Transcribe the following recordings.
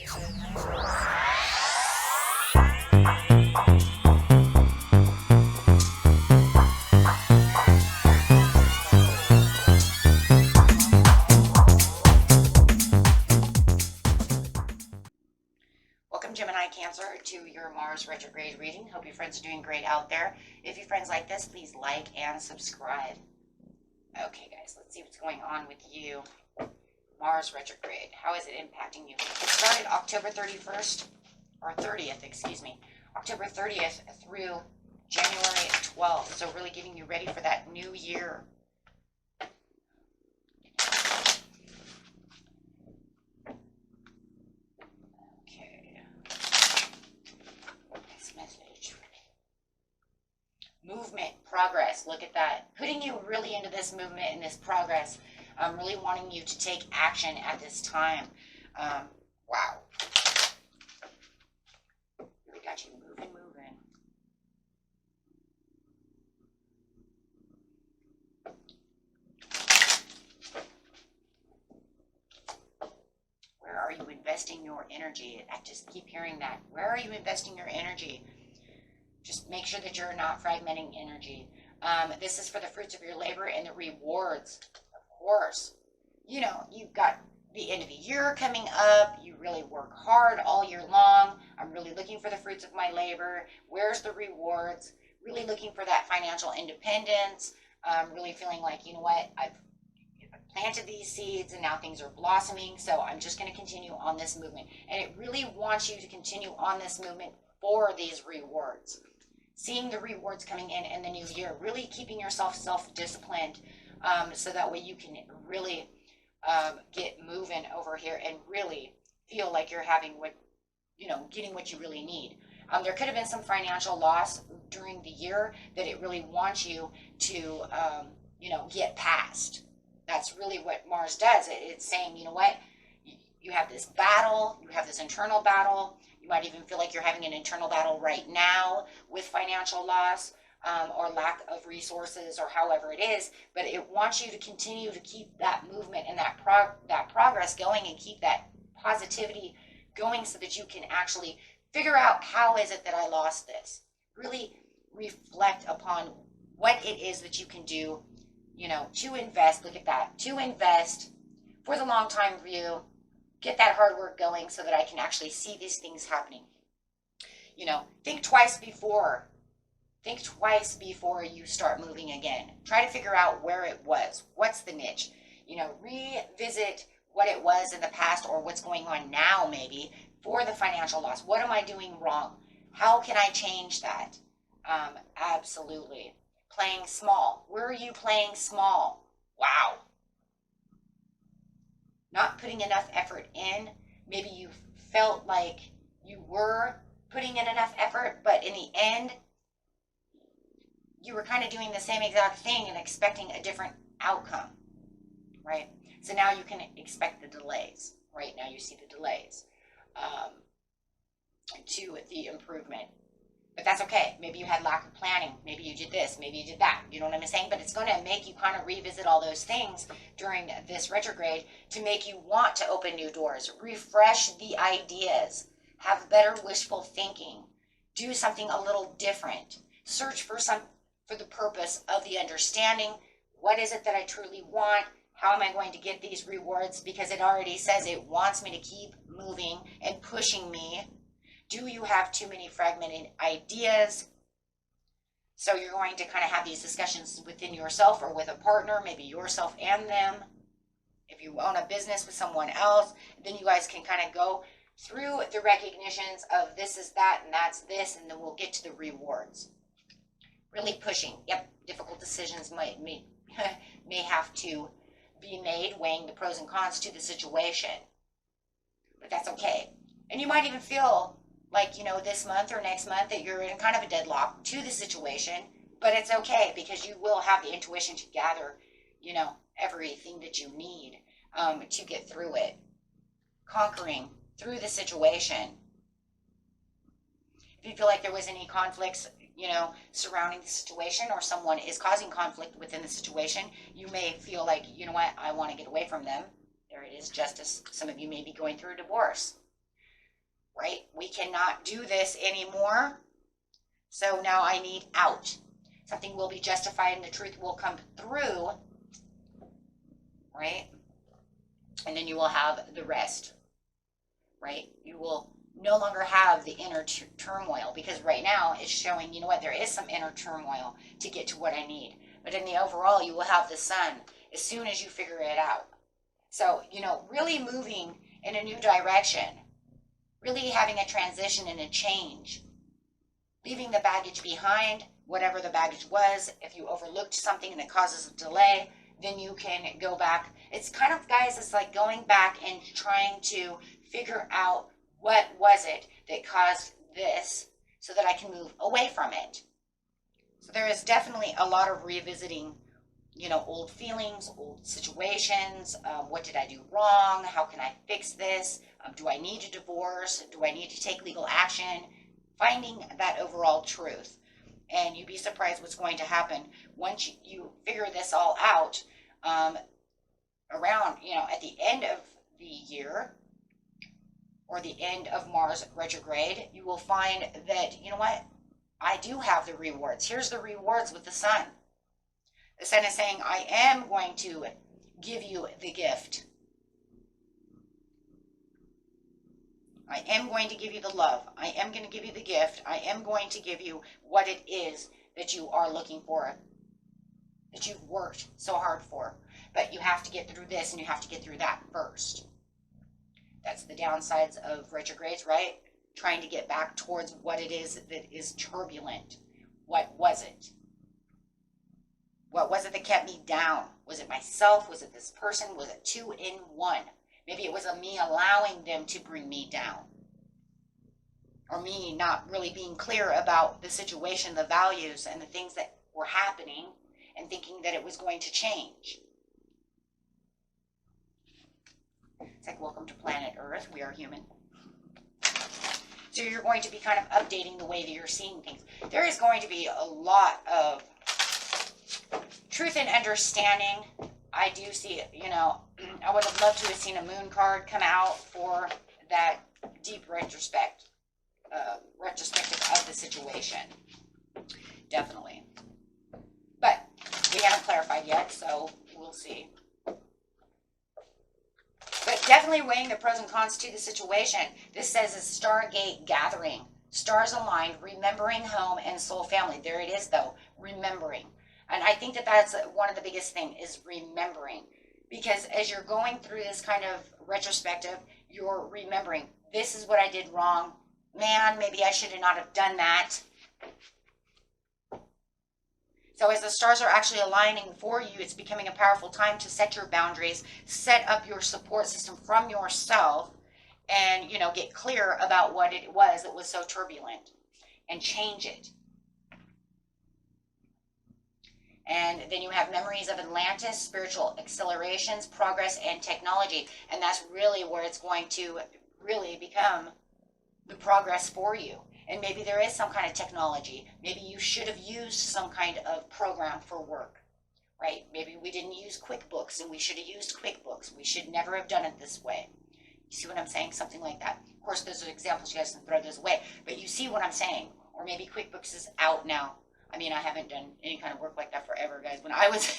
Welcome, Gemini Cancer, to your Mars retrograde reading. Hope your friends are doing great out there. If your friends like this, please like and subscribe. Okay, guys, let's see what's going on with you. Mars retrograde. How is it impacting you? It started October 31st, or 30th, excuse me. October 30th through January 12th. So really getting you ready for that new year. Movement, progress, look at that. Putting you really into this movement and this progress. Really wanting you to take action at this time. Wow. We got you moving. Where are you investing your energy? I just keep hearing that. Where are you investing your energy? Just make sure that you're not fragmenting energy. This is for the fruits of your labor and the rewards, of course. You know, you've got the end of the year coming up. You really work hard all year long. I'm really looking for the fruits of my labor. Where's the rewards? Really looking for that financial independence. Really feeling like, you know what, I've planted these seeds and now things are blossoming. So I'm just going to continue on this movement. And it really wants you to continue on this movement for these rewards. Seeing the rewards coming in the new year, really keeping yourself self-disciplined, so that way you can really get moving over here and really feel like you're having getting what you really need. There could have been some financial loss during the year that it really wants you to, get past. That's really what Mars does. It's saying, you know what, you have this battle, you have this internal battle. You might even feel like you're having an internal battle right now with financial loss or lack of resources or however it is, but it wants you to continue to keep that movement and that progress going and keep that positivity going so that you can actually figure out how is it that I lost this. Really reflect upon what it is that you can do, to invest. Look at that. To invest for the long time view. Get that hard work going so that I can actually see these things happening. Think twice before you start moving again. Try to figure out where it was. What's the niche? Revisit what it was in the past or what's going on now maybe for the financial loss. What am I doing wrong? How can I change that? Absolutely. Playing small. Where are you playing small? Wow. Not putting enough effort in. Maybe you felt like you were putting in enough effort, but in the end, you were kind of doing the same exact thing and expecting a different outcome, right? So now you can expect the delays, right? Now you see the delays to the improvement. But that's okay. Maybe you had lack of planning. Maybe you did this. Maybe you did that. You know what I'm saying? But it's going to make you kind of revisit all those things during this retrograde to make you want to open new doors. Refresh the ideas. Have better wishful thinking. Do something a little different. Search for the purpose of the understanding. What is it that I truly want? How am I going to get these rewards? Because it already says it wants me to keep moving and pushing me. Do you have too many fragmented ideas? So you're going to kind of have these discussions within yourself or with a partner, maybe yourself and them. If you own a business with someone else, then you guys can kind of go through the recognitions of this is that and that's this, and then we'll get to the rewards. Really pushing. Yep, difficult decisions may have to be made, weighing the pros and cons to the situation. But that's okay. And you might even feel like, this month or next month that you're in kind of a deadlock to the situation, but it's okay because you will have the intuition to gather, everything that you need to get through it. Conquering through the situation. If you feel like there was any conflicts, surrounding the situation or someone is causing conflict within the situation, you may feel like, you know what, I want to get away from them. There it is, justice. Some of you may be going through a divorce. right? We cannot do this anymore. So now I need out. Something will be justified and the truth will come through, right? And then you will have the rest, right? You will no longer have the inner turmoil, because right now it's showing, you know what, there is some inner turmoil to get to what I need. But in the overall, you will have the sun as soon as you figure it out. So, you know, really moving in a new direction, really having a transition and a change, leaving the baggage behind, whatever the baggage was. If you overlooked something that causes a delay, then you can go back. It's kind of, guys, it's like going back and trying to figure out what was it that caused this so that I can move away from it. So there is definitely a lot of revisiting, you know, old feelings, old situations. What did I do wrong? How can I fix this? Do I need a divorce? Do I need to take legal action? Finding that overall truth. And you'd be surprised what's going to happen once you figure this all out, around, you know, at the end of the year or the end of Mars retrograde. You will find that, you know what, I do have the rewards. Here's the rewards with the sun. The sun is saying, I am going to give you the gift. I am going to give you the love. I am going to give you the gift. I am going to give you what it is that you are looking for, that you've worked so hard for. But you have to get through this and you have to get through that first. That's the downsides of retrogrades, right? Trying to get back towards what it is that is turbulent. What was it? What was it that kept me down? Was it myself? Was it this person? Was it two in one? Maybe it was me allowing them to bring me down. Or me not really being clear about the situation, the values, and the things that were happening, and thinking that it was going to change. It's like, welcome to planet Earth. We are human. So you're going to be kind of updating the way that you're seeing things. There is going to be a lot of truth and understanding. I do see, you know, I would have loved to have seen a moon card come out for that deep retrospective of the situation. Definitely. But we haven't clarified yet, so we'll see. But definitely weighing the pros and cons to the situation. This says a Stargate gathering. Stars aligned, remembering home and soul family. There it is, though. Remembering. And I think that that's one of the biggest things, is remembering. Because as you're going through this kind of retrospective, you're remembering, this is what I did wrong. Man, maybe I should not have done that. So as the stars are actually aligning for you, it's becoming a powerful time to set your boundaries, set up your support system from yourself, and, you know, get clear about what it was that was so turbulent, and change it. And then you have memories of Atlantis, spiritual accelerations, progress, and technology. And that's really where it's going to really become the progress for you. And maybe there is some kind of technology. Maybe you should have used some kind of program for work, right? Maybe we didn't use QuickBooks and we should have used QuickBooks. We should never have done it this way. You see what I'm saying? Something like that. Of course, those are examples. You guys can throw those away. But you see what I'm saying. Or maybe QuickBooks is out now. I mean, I haven't done any kind of work like that forever, guys. When I was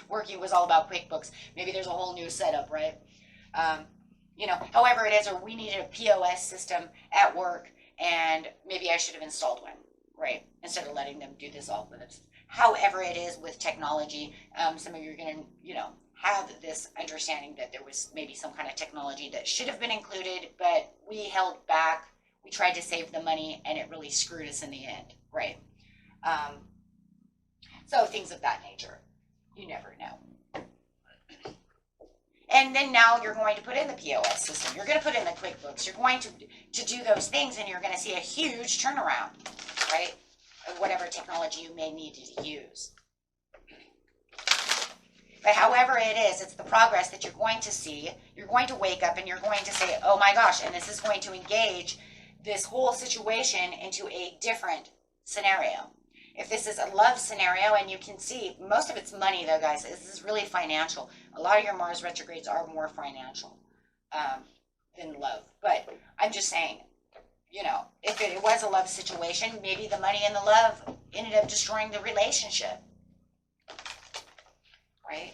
working, it was all about QuickBooks. Maybe there's a whole new setup, right? You know, however it is, or we needed a POS system at work, and maybe I should have installed one, right? Instead of letting them do this all with us. However it is with technology, some of you are going to, you know, have this understanding that there was maybe some kind of technology that should have been included, but we held back. We tried to save the money, and it really screwed us in the end, right? So things of that nature. You never know. And then now you're going to put in the POS system. You're going to put in the QuickBooks. You're going to do those things, and you're going to see a huge turnaround, right? Of whatever technology you may need to use. But however it is, it's the progress that you're going to see. You're going to wake up and you're going to say, oh my gosh, and this is going to engage this whole situation into a different scenario. If this is a love scenario, and you can see most of it's money though, guys, this is really financial. A lot of your Mars retrogrades are more financial than love. But I'm just saying, you know, if it was a love situation, maybe the money and the love ended up destroying the relationship, right?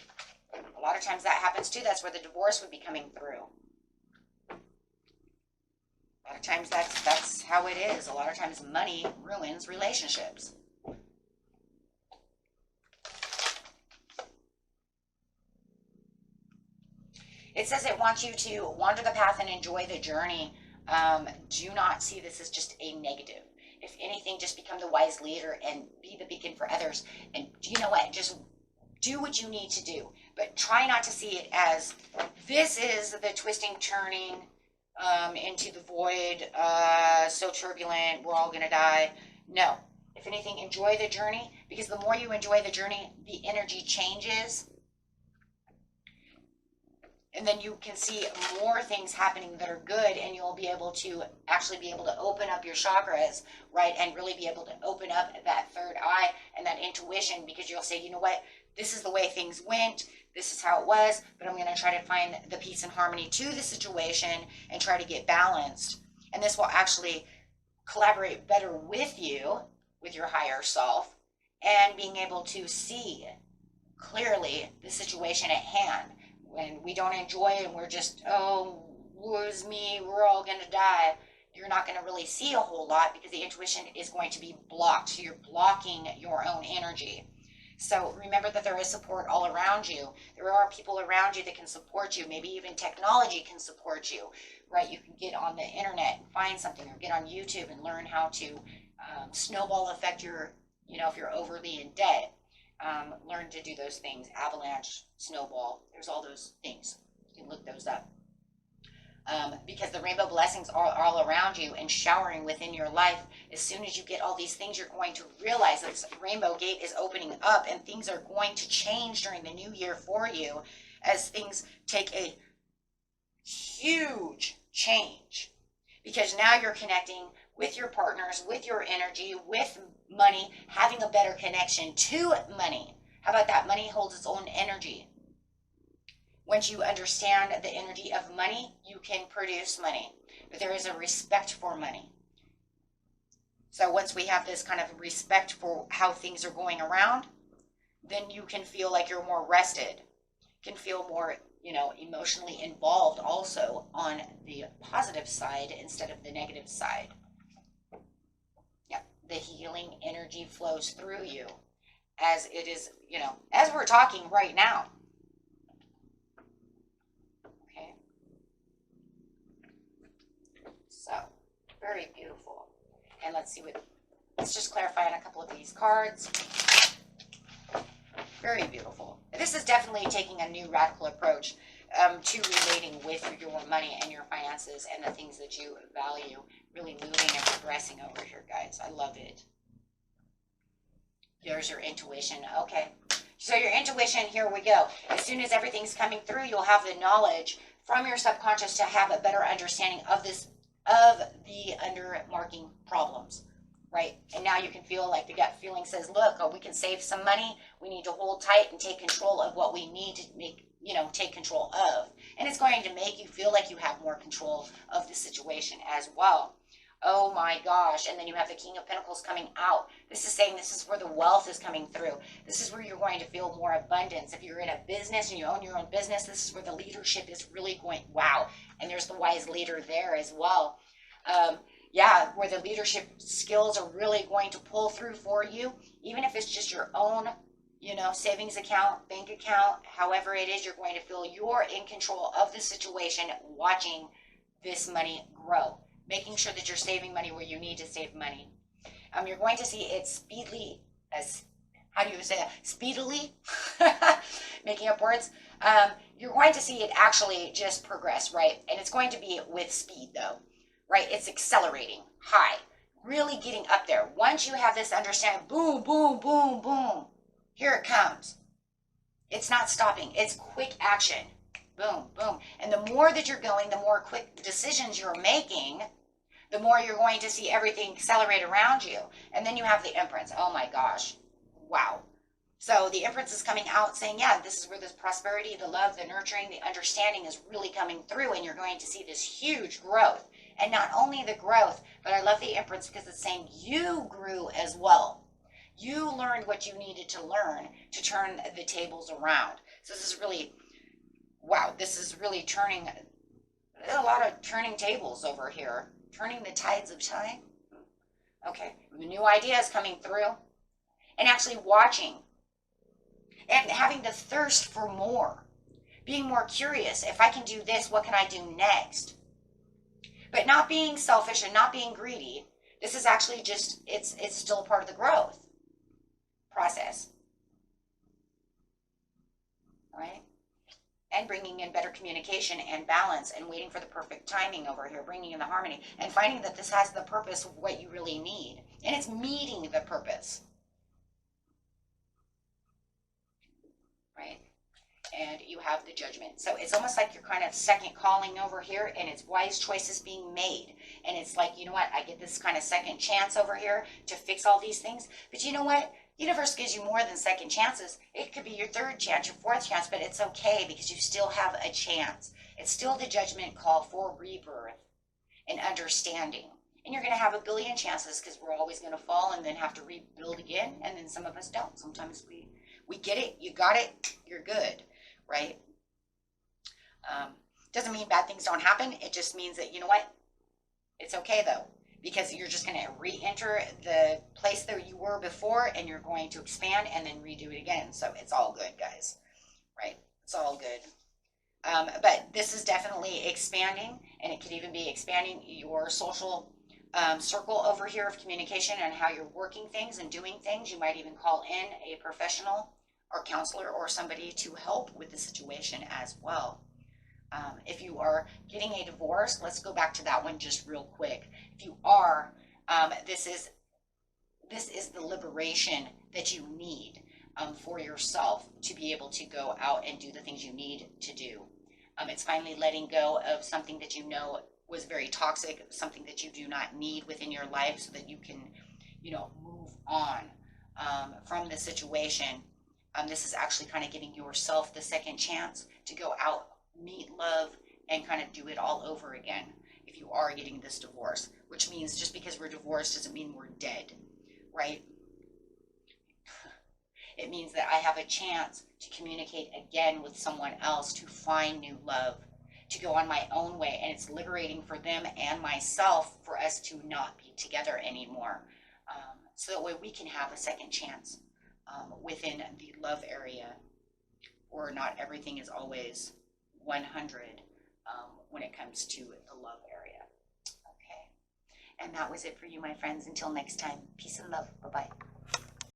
A lot of times that happens too. That's where the divorce would be coming through. A lot of times that's how it is. A lot of times money ruins relationships. It says it wants you to wander the path and enjoy the journey. Do not see this as just a negative. If anything, just become the wise leader and be the beacon for others. And you know what? Just do what you need to do. But try not to see it as, this is the twisting, turning into the void, so turbulent, we're all going to die. No. If anything, enjoy the journey, because the more you enjoy the journey, the energy changes. And then you can see more things happening that are good, and you'll be able to actually be able to open up your chakras, right? And really be able to open up that third eye and that intuition, because you'll say, you know what? This is the way things went. This is how it was, but I'm going to try to find the peace and harmony to the situation and try to get balanced. And this will actually collaborate better with you, with your higher self, and being able to see clearly the situation at hand. When we don't enjoy it and we're just, oh, woe is me, we're all going to die, you're not going to really see a whole lot, because the intuition is going to be blocked. So you're blocking your own energy. So remember that there is support all around you. There are people around you that can support you. Maybe even technology can support you, right? You can get on the internet and find something, or get on YouTube and learn how to snowball affect your, you know, if you're overly in debt. Learn to do those things. Avalanche, snowball, there's all those things. You can look those up. Because the rainbow blessings are all around you and showering within your life. As soon as you get all these things, you're going to realize that this rainbow gate is opening up, and things are going to change during the new year for you, as things take a huge change. Because now you're connecting with your partners, with your energy, with money, having a better connection to money. How about that? Money holds its own energy. Once you understand the energy of money, you can produce money. But there is a respect for money. So once we have this kind of respect for how things are going around, then you can feel like you're more rested. You can feel more, you know, emotionally involved also on the positive side instead of the negative side. Yeah, the healing energy flows through you as it is, you know, as we're talking right now. Okay. So, very beautiful. And let's see what, let's just clarify on a couple of these cards. Very beautiful. This is definitely taking a new radical approach to relating with your money and your finances and the things that you value. Really moving and progressing over here, guys. I love it. There's your intuition. Okay. So your intuition, here we go. As soon as everything's coming through, you'll have the knowledge from your subconscious to have a better understanding of this, of the undermarking problems. Right? And now you can feel like the gut feeling says, look, we can save some money. We need to hold tight and take control of what we need to make, you know, take control of. And it's going to make you feel like you have more control of the situation as well. Oh my gosh. And then you have the King of Pentacles coming out. This is saying this is where the wealth is coming through. This is where you're going to feel more abundance. If you're in a business and you own your own business, this is where the leadership is really going, wow. And there's the wise leader there as well. Yeah, where the leadership skills are really going to pull through for you, even if it's just your own, you know, savings account, bank account, however it is, you're going to feel you're in control of the situation, watching this money grow, making sure that you're saving money where you need to save money. You're going to see it speedily, as, how do you say that? Speedily, making up words. You're going to see it actually just progress, right? And it's going to be with speed though. Right? It's accelerating high, really getting up there. Once you have this understanding, boom, boom, boom, boom, here it comes. It's not stopping. It's quick action. Boom, boom. And the more that you're going, the more quick decisions you're making, the more you're going to see everything accelerate around you. And then you have the Empress. Oh my gosh. Wow. So the Empress is coming out saying, yeah, this is where this prosperity, the love, the nurturing, the understanding is really coming through, and you're going to see this huge growth. And not only the growth, but I love the Empress because it's saying you grew as well. You learned what you needed to learn to turn the tables around. So this is really, wow, this is really turning, a lot of turning tables over here. Turning the tides of time. Okay, new ideas coming through. And actually watching. And having the thirst for more. Being more curious. If I can do this, what can I do next? But not being selfish and not being greedy. This is actually just, it's still part of the growth process. Right? And bringing in better communication and balance and waiting for the perfect timing over here, bringing in the harmony and finding that this has the purpose of what you really need. And it's meeting the purpose. Right? And you have the Judgment. So it's almost like you're kind of second calling over here, and it's wise choices being made. And it's like, you know what, I get this kind of second chance over here to fix all these things. But you know what? Universe gives you more than second chances. It could be your third chance, your fourth chance, but it's okay because you still have a chance. It's still the Judgment call for rebirth and understanding. And you're going to have a billion chances because we're always going to fall and then have to rebuild again. And then some of us don't. Sometimes we get it, you got it, you're good, right? Doesn't mean bad things don't happen. It just means that, you know what? It's okay though. Because you're just going to re-enter the place that you were before, and you're going to expand and then redo it again. So it's all good, guys, right? It's all good. But this is definitely expanding, and it could even be expanding your social circle over here of communication and how you're working things and doing things. You might even call in a professional or counselor or somebody to help with the situation as well. If you are getting a divorce, let's go back to that one just real quick. If you are, this is the liberation that you need for yourself to be able to go out and do the things you need to do. It's finally letting go of something that you know was very toxic, something that you do not need within your life, so that you can, move on from the situation. This is actually kind of giving yourself the second chance to go out, meet love, and kind of do it all over again if you are getting this divorce, which means just because we're divorced doesn't mean we're dead, right? It means that I have a chance to communicate again with someone else, to find new love, to go on my own way, and it's liberating for them and myself for us to not be together anymore, so that way we can have a second chance within the love area, or not everything is always 100 when it comes to the love area. Okay, and that was it for you, my friends. Until next time, peace and love. Bye-bye.